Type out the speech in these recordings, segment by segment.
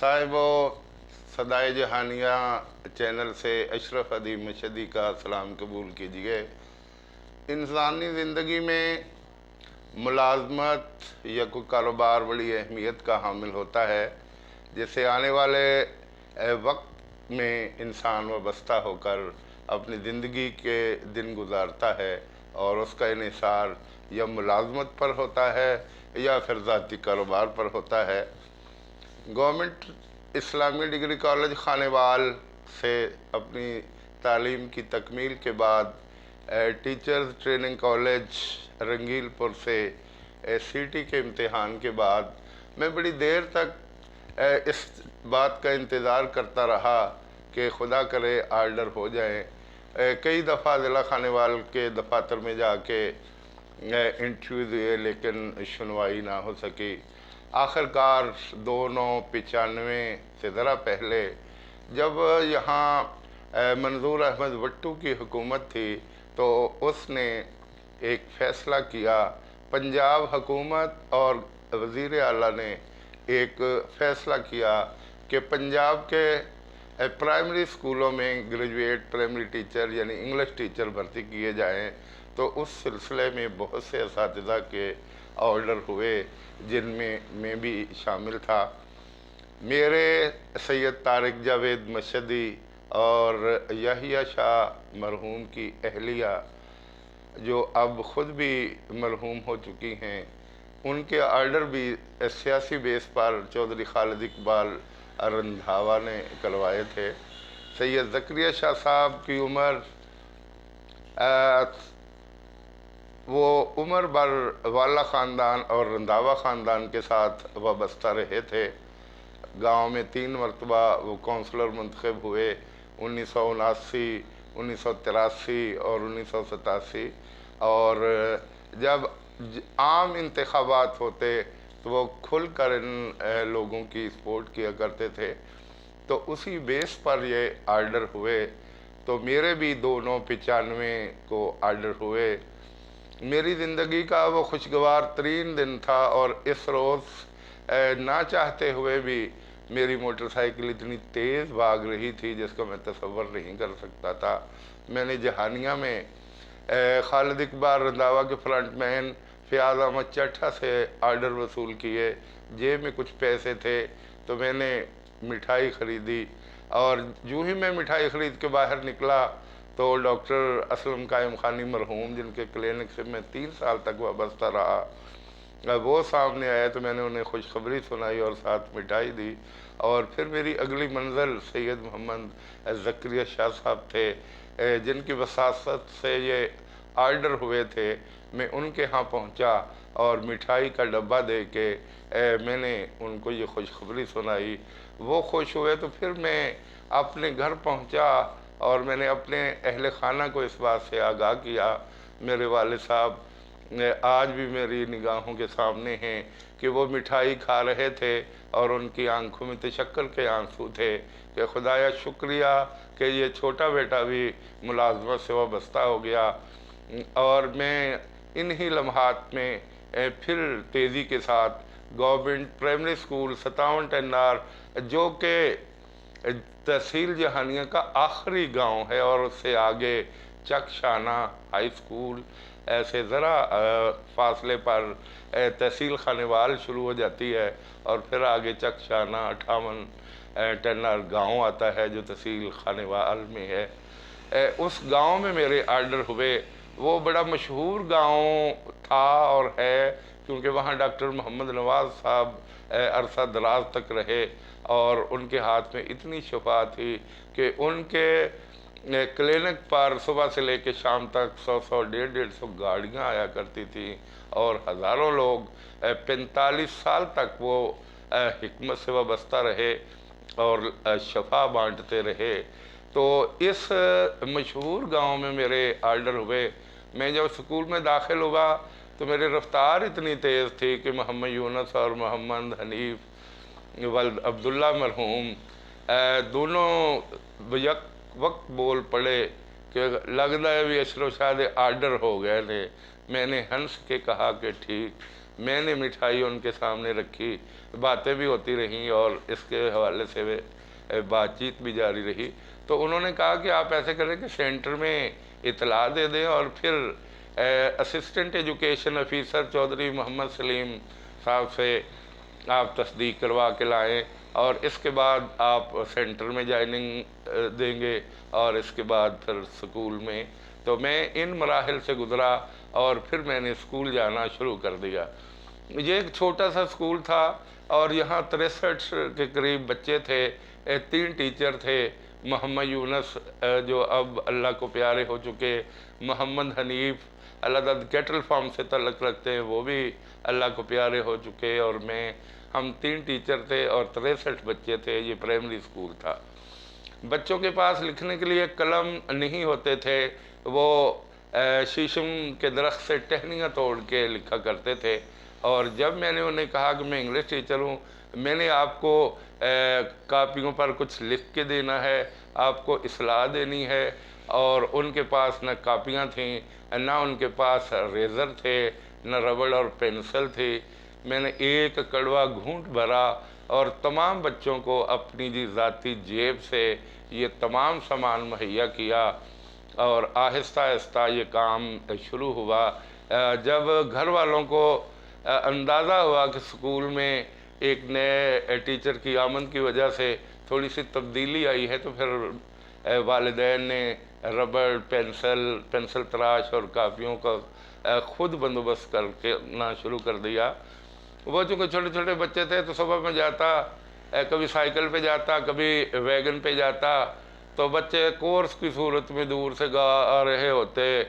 साहिबो सदाए Jahania channel से अशरफ अदीब मशदी का सलाम कबूल कीजिए। इंसानी ज़िंदगी में मुलाजमत या कोई कारोबार बड़ी अहमियत का हामिल होता है, जिससे आने वाले वक्त में इंसान वाबस्ता होकर अपनी ज़िंदगी के दिन गुजारता है और उसका इन्हिसार या मुलाजमत पर होता है या फिर ज़ाती कारोबार पर होता है। गवर्नमेंट इस्लामी डिग्री कॉलेज खानेवाल से अपनी तालीम की तकमील के बाद टीचर्स ट्रेनिंग कॉलेज रंगीलपुर से सीटी के इम्तिहान के बाद मैं बड़ी देर तक इस बात का इंतज़ार करता रहा कि खुदा करे आर्डर हो जाए। कई दफ़ा ज़िला खानेवाल के दफातर में जाके इंटरव्यू दिए, लेकिन सुनवाई ना हो सकी। आखिरकार 2995 से ज़रा पहले जब यहाँ मंजूर अहमद भट्टू की हुकूमत थी, तो उसने एक फ़ैसला किया। पंजाब हुकूमत और वज़ीर आला ने एक फ़ैसला किया कि पंजाब के प्राइमरी स्कूलों में ग्रेजुएट प्राइमरी टीचर यानी इंग्लिश टीचर भर्ती किए जाएं। तो उस सिलसिले में बहुत से असातिज़ा के ऑर्डर हुए, जिनमें मैं भी शामिल था। मेरे सैयद तारिक जावेद मशदी और याहिया शाह मरहूम की अहलिया, जो अब ख़ुद भी मरहूम हो चुकी हैं, उनके ऑर्डर भी सियासी बेस पर चौधरी खालिद इकबाल रंधावा ने करवाए थे। सैयद ज़करिया शाह साहब की उम्र वो उम्र भर वाला ख़ानदान और रंधावा ख़ानदान के साथ वाबस्ता रहे थे। गांव में 3 मरतबा वो कौंसलर मुंतखब हुए, 1979, 1983 और 1987। और जब आम इंतखाबात होते तो वो खुल कर इन लोगों की सपोर्ट किया करते थे। तो उसी बेस पर ये आर्डर हुए। तो मेरे भी 2995 को आर्डर हुए। मेरी ज़िंदगी का वो खुशगवार तरीन दिन था, और इस रोज़ ना चाहते हुए भी मेरी मोटरसाइकिल इतनी तेज़ भाग रही थी जिसका मैं तसव्वुर नहीं कर सकता था। मैंने जहानिया में खालिद इकबाल रंधावा के फ्रंटमैन फ़याज़ अहमद चट्ठा से आर्डर वसूल किए। जेब में कुछ पैसे थे तो मैंने मिठाई ख़रीदी, और यूँ ही मैं मिठाई ख़रीद के बाहर निकला तो डॉक्टर असलम कायम खानी मरहूम, जिनके क्लिनिक से मैं 3 साल तक वाबस्ता रहा, वो सामने आए। तो मैंने उन्हें खुशखबरी सुनाई और साथ मिठाई दी। और फिर मेरी अगली मंजिल सैयद मोहम्मद ज़करिया शाह साहब थे, जिनकी वसासत से ये आर्डर हुए थे। मैं उनके यहाँ पहुँचा और मिठाई का डब्बा दे के मैंने उनको ये खुशखबरी सुनाई। वो खुश हुए। तो फिर मैं अपने घर पहुँचा और मैंने अपने अहले खाना को इस बात से आगाह किया। मेरे वालिद साहब आज भी मेरी निगाहों के सामने हैं कि वो मिठाई खा रहे थे और उनकी आंखों में तशक्कुर के आंसू थे कि खुदाया शुक्रिया कि ये छोटा बेटा भी मुलाजमत से वाबस्ता हो गया। और मैं इन्हीं लम्हात में फिर तेज़ी के साथ गवर्नमेंट प्राइमरी स्कूल 57 टेन्नार, जो कि तहसील जहानिया का आखिरी गांव है, और उससे आगे चकशाना हाई स्कूल, ऐसे ज़रा फासले पर तहसील खानेवाल शुरू हो जाती है, और फिर आगे चकशाना 58 टेन्नार गांव आता है जो तहसील खानेवाल में है। उस गांव में मेरे आर्डर हुए। वो बड़ा मशहूर गांव था और है, क्योंकि वहाँ डॉक्टर मोहम्मद नवाज़ साहब अरसा दराज तक रहे, और उनके हाथ में इतनी शफा थी कि उनके क्लिनिक पर सुबह से लेकर शाम तक 100-100, 150-150 गाड़ियाँ आया करती थी, और हज़ारों लोग 45 साल तक वो हिकमत से वाबस्ता रहे और शफा बांटते रहे। तो इस मशहूर गांव में मेरे आर्डर हुए। मैं जब स्कूल में दाखिल हुआ तो मेरी रफ्तार इतनी तेज़ थी कि मोहम्मद यूनुस और मोहम्मद हनीफ वल्द अब्दुल्ला मरहूम दोनों यक वक्त बोल पड़े कि लगता है भी अशरफ शाह दे आर्डर हो गए ने। मैंने हंस के कहा कि ठीक। میں نے مٹھائی ان کے سامنے رکھی، باتیں بھی ہوتی رہیں اور اس کے حوالے سے بات چیت بھی جاری رہی۔ تو انہوں نے کہا کہ آپ ایسے کریں کہ سینٹر میں اطلاع دے دیں اور پھر اسسٹنٹ ایجوکیشن آفیسر چودھری محمد سلیم صاحب سے آپ تصدیق کروا کے لائیں، اور اس کے بعد آپ سینٹر میں جوائننگ دیں گے اور اس کے بعد پھر سکول میں۔ تو میں ان مراحل سے گزرا اور پھر میں نے اسکول جانا شروع کر دیا۔ یہ ایک چھوٹا سا اسکول تھا اور یہاں 63 کے قریب بچے تھے، 3 ٹیچر تھے، محمد یونس جو اب اللہ کو پیارے ہو چکے، محمد حنیف اللہ کیٹل فارم سے تعلق رکھتے ہیں، وہ بھی اللہ کو پیارے ہو چکے، اور میں، ہم 3 ٹیچر تھے اور 63 بچے تھے۔ یہ پرائمری اسکول تھا۔ بچوں کے پاس لکھنے کے لیے قلم نہیں ہوتے تھے، وہ شیشم کے درخت سے ٹہنیاں توڑ کے لکھا کرتے تھے۔ اور جب میں نے انہیں کہا کہ میں انگلش ٹیچر ہوں، میں نے آپ کو کاپیوں پر کچھ لکھ کے دینا ہے، آپ کو اصلاح دینی ہے، اور ان کے پاس نہ کاپیاں تھیں، نہ ان کے پاس ریزر تھے، نہ ربڑ اور پینسل تھی۔ میں نے ایک کڑوا گھونٹ بھرا اور تمام بچوں کو اپنی ذاتی جیب سے یہ تمام سامان مہیا کیا، اور آہستہ آہستہ یہ کام شروع ہوا۔ جب گھر والوں کو اندازہ ہوا کہ سکول میں ایک نئے ٹیچر کی آمد کی وجہ سے تھوڑی سی تبدیلی آئی ہے، تو پھر والدین نے ربڑ، پینسل تراش اور کاپیوں کا خود بندوبست کرنا شروع کر دیا۔ وہ چونکہ چھوٹے چھوٹے بچے تھے تو صبح میں جاتا، کبھی سائیکل پہ جاتا، کبھی ویگن پہ جاتا، تو بچے کورس کی صورت میں دور سے گا رہے ہوتے،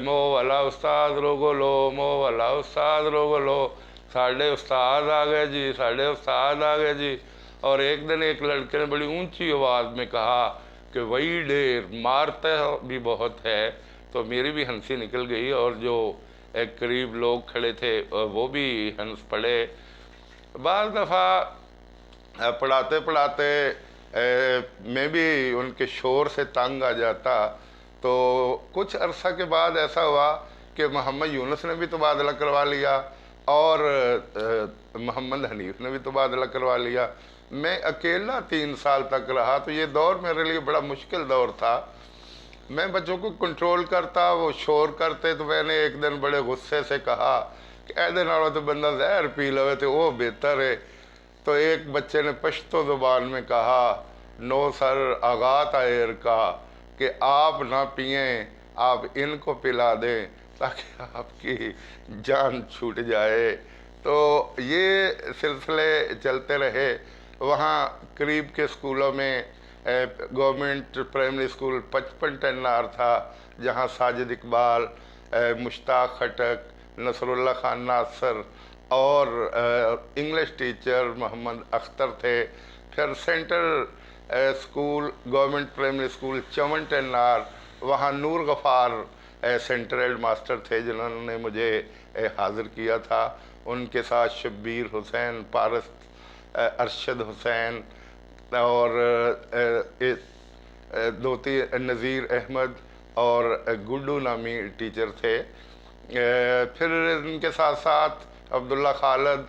مو والا استاد روگو لو، مو والا استاد روگو لو، ساڑھے استاد آ گئے جی، ساڑھے استاد آ گئے جی۔ اور ایک دن ایک لڑکے نے بڑی اونچی آواز میں کہا کہ وہی ڈیر مارتا بھی بہت ہے، تو میری بھی ہنسی نکل گئی، اور جو قریب لوگ کھڑے تھے وہ بھی ہنس پڑے۔ بعض دفعہ پڑھاتے پڑھاتے میں بھی ان کے شور سے تنگ آ جاتا، تو کچھ عرصہ کے بعد ایسا ہوا کہ محمد یونس نے بھی تبادلہ کروا لیا اور محمد حنیف نے بھی تبادلہ کروا لیا۔ میں اکیلا 3 سال تک رہا، تو یہ دور میرے لیے بڑا مشکل دور تھا۔ میں بچوں کو کنٹرول کرتا، وہ شور کرتے، تو میں نے ایک دن بڑے غصے سے کہا کہ اے دن آڑو تو بندہ زہر پی لوے تو وہ بہتر ہے۔ تو ایک بچے نے پشتو زبان میں کہا، نو سر آغات آئر کا، کہ آپ نہ پئیں، آپ ان کو پلا دیں تاکہ آپ کی جان چھوٹ جائے۔ تو یہ سلسلے چلتے رہے۔ وہاں قریب کے اسکولوں میں گورنمنٹ پرائمری اسکول 55 ٹنار تھا، جہاں ساجد اقبال، مشتاق خٹک، نصر اللہ خان ناصر اور انگلش ٹیچر محمد اختر تھے۔ پھر centre school government primary school 54 ٹنار، وہاں نور غفار سینٹر ہیڈ ماسٹر تھے جنہوں نے مجھے حاضر کیا تھا۔ ان کے ساتھ شبیر حسین، پارس ارشد حسین اور نذیر احمد اور گڈو نامی ٹیچر تھے۔ پھر ان کے ساتھ ساتھ عبداللہ خالد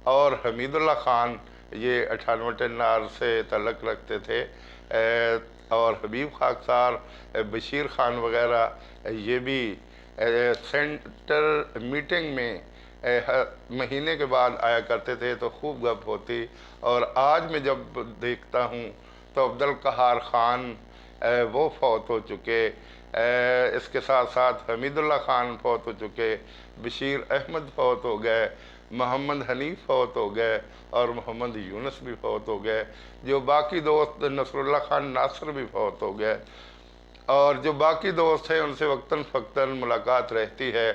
اور حمید اللہ خان، یہ 98 ٹنار سے تعلق رکھتے تھے، اور حبیب خاکسار، بشیر خان وغیرہ، یہ بھی سینٹر میٹنگ میں مہینے کے بعد آیا کرتے تھے، تو خوب گپ ہوتی۔ اور آج میں جب دیکھتا ہوں تو عبدالقہار خان وہ فوت ہو چکے، اس کے ساتھ ساتھ حمید اللہ خان فوت ہو چکے، بشیر احمد فوت ہو گئے، محمد حنیف فوت ہو گئے، اور محمد یونس بھی فوت ہو گئے۔ جو باقی دوست، نصر اللہ خان ناصر بھی فوت ہو گئے، اور جو باقی دوست ہیں ان سے وقتاً فوقتاً ملاقات رہتی ہے۔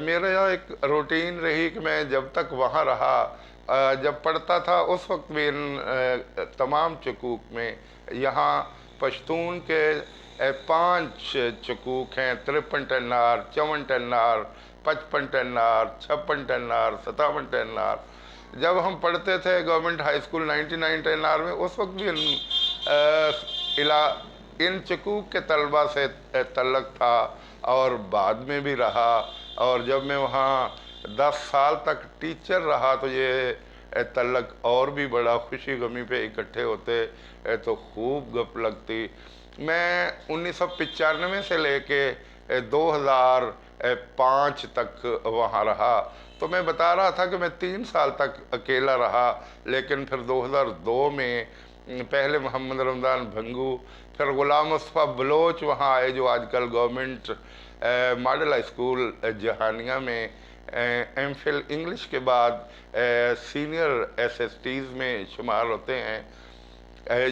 میرا یہاں ایک روٹین رہی کہ میں جب تک وہاں رہا، جب پڑھتا تھا اس وقت بھی ان تمام چکوک میں، یہاں پشتون کے 5 چکوک ہیں، 53 ٹنار، 54 ٹنار، 55 ٹنار، 56 ٹنار، 57 ٹنار۔ جب ہم پڑھتے تھے گورنمنٹ ہائی اسکول 99 ٹنار میں، اس وقت بھی ان چکوک کے طلبہ سے تعلق تھا، اور بعد میں بھی رہا۔ اور جب میں وہاں 10 साल तक टीचर रहा तो ये तलक और भी बड़ा खुशी गमी पे इकट्ठे होते तो खूब गप लगती। मैं 1995 से लेके 2005 तक वहाँ रहा। तो मैं बता रहा था कि मैं 3 साल तक अकेला रहा, लेकिन फिर 2002 में पहले मोहम्मद रमज़ान भंगू, फिर गुलाम मुस्तफ़ा बलोच वहाँ आए, जो आजकल government model high school Jahania में एमफिल इंग्लिश के बाद सीनियर एसएसटीज़ में शुमार होते हैं।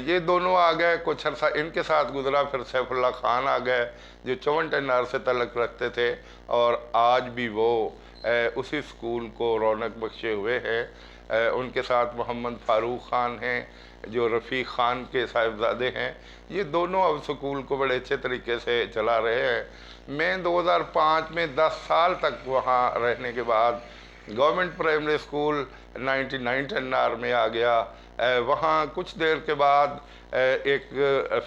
ये दोनों आ गए, कुछ अर्सा इनके साथ गुजरा, फिर सैफुल्ला खान आ गए जो 54 से तलक रखते थे और आज भी वो उसी स्कूल को रौनक बख्शे हुए हैं। उनके साथ मोहम्मद फारूक खान हैं जो रफ़ीक ख़ान के साहिबजादे हैं। ये दोनों अब स्कूल को बड़े अच्छे तरीके से चला रहे हैं। मैं 2005 में 10 साल तक वहाँ रहने के बाद गवर्नमेंट प्राइमरी स्कूल 99 एनआर में आ गया। वहाँ कुछ देर के बाद एक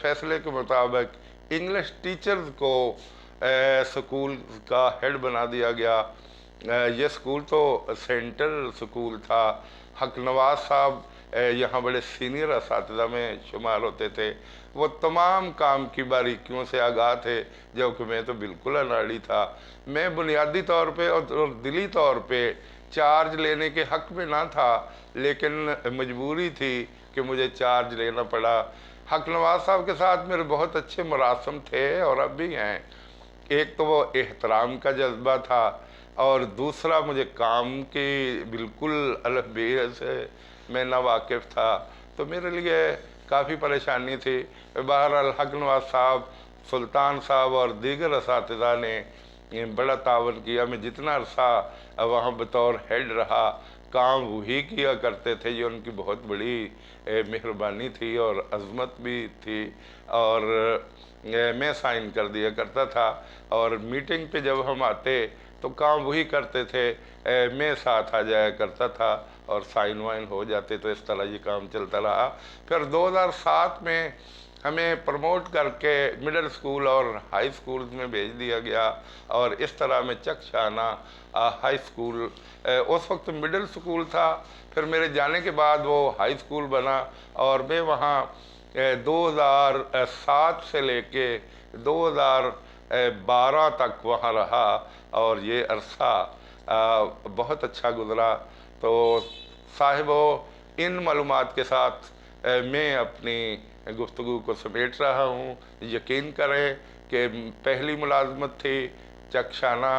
फैसले के मुताबिक इंग्लिश टीचर्स को स्कूल का हेड बना दिया गया। ये स्कूल तो सेंट्रल स्कूल था। हक नवाज साहब यहाँ बड़े सीनियर असातिज़ा में शुमार होते थे। वो तमाम काम की बारीकियों से आगाह थे, जबकि मैं तो बिल्कुल अनाड़ी था। मैं बुनियादी तौर पे और दिली तौर पे चार्ज लेने के हक में ना था, लेकिन मजबूरी थी कि मुझे चार्ज लेना पड़ा। हक नवाज साहब के साथ मेरे बहुत अच्छे मरासम थे और अब भी हैं। एक तो वो एहतराम का जज्बा था और दूसरा मुझे काम की बिल्कुल अलग बेहद से मैं ना वाकिफ़ था, तो मेरे लिए काफ़ी परेशानी थी। बहरहाल हक नवाज साहब, सुल्तान साहब और दीगर असातिज़ा ने बड़ा तावन किया। मैं जितना अरसा वहाँ बतौर हेड रहा, काम वही किया करते थे। ये उनकी बहुत बड़ी मेहरबानी थी और अज़मत भी थी। और मैं साइन कर दिया करता था और मीटिंग पे जब हम आते तो काम वही करते थे, मैं साथ आ जाया करता था और साइन वाइन हो जाते। तो इस तरह ये काम चलता रहा। फिर 2007 में हमें प्रमोट करके मिडिल स्कूल और हाई स्कूल में भेज दिया गया और इस तरह में चकशाना हाई स्कूल, उस वक्त मिडिल स्कूल था, फिर मेरे जाने के बाद वो हाई स्कूल बना और मैं वहाँ 2007 से लेके 2012 तक वहाँ रहा और ये अरसा बहुत अच्छा गुज़रा। तो साहिबो, इन मालूमात के साथ मैं अपनी गुफ्तगू को समेट रहा हूँ। यकीन करें कि पहली मुलाजमत थी चकशाना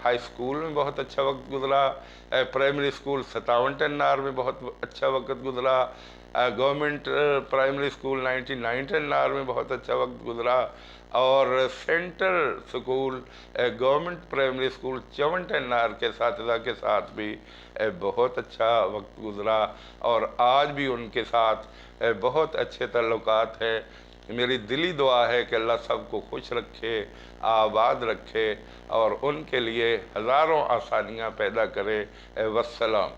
हाई स्कूल में बहुत अच्छा वक्त गुज़रा, प्राइमरी स्कूल 57 एनआर में बहुत अच्छा वक्त गुज़रा, गवर्नमेंट प्राइमरी स्कूल 99 एनआर में बहुत अच्छा वक्त गुज़रा और central school government primary school 54 NR के साथिज़ा के साथ भी बहुत अच्छा वक्त गुज़रा और आज भी उनके साथ बहुत अच्छे ताल्लुकात हैं। मेरी दिली दुआ है कि अल्लाह सबको खुश रखे, आबाद रखे और उनके लिए हज़ारों आसानियाँ पैदा करे। वस्सलाम।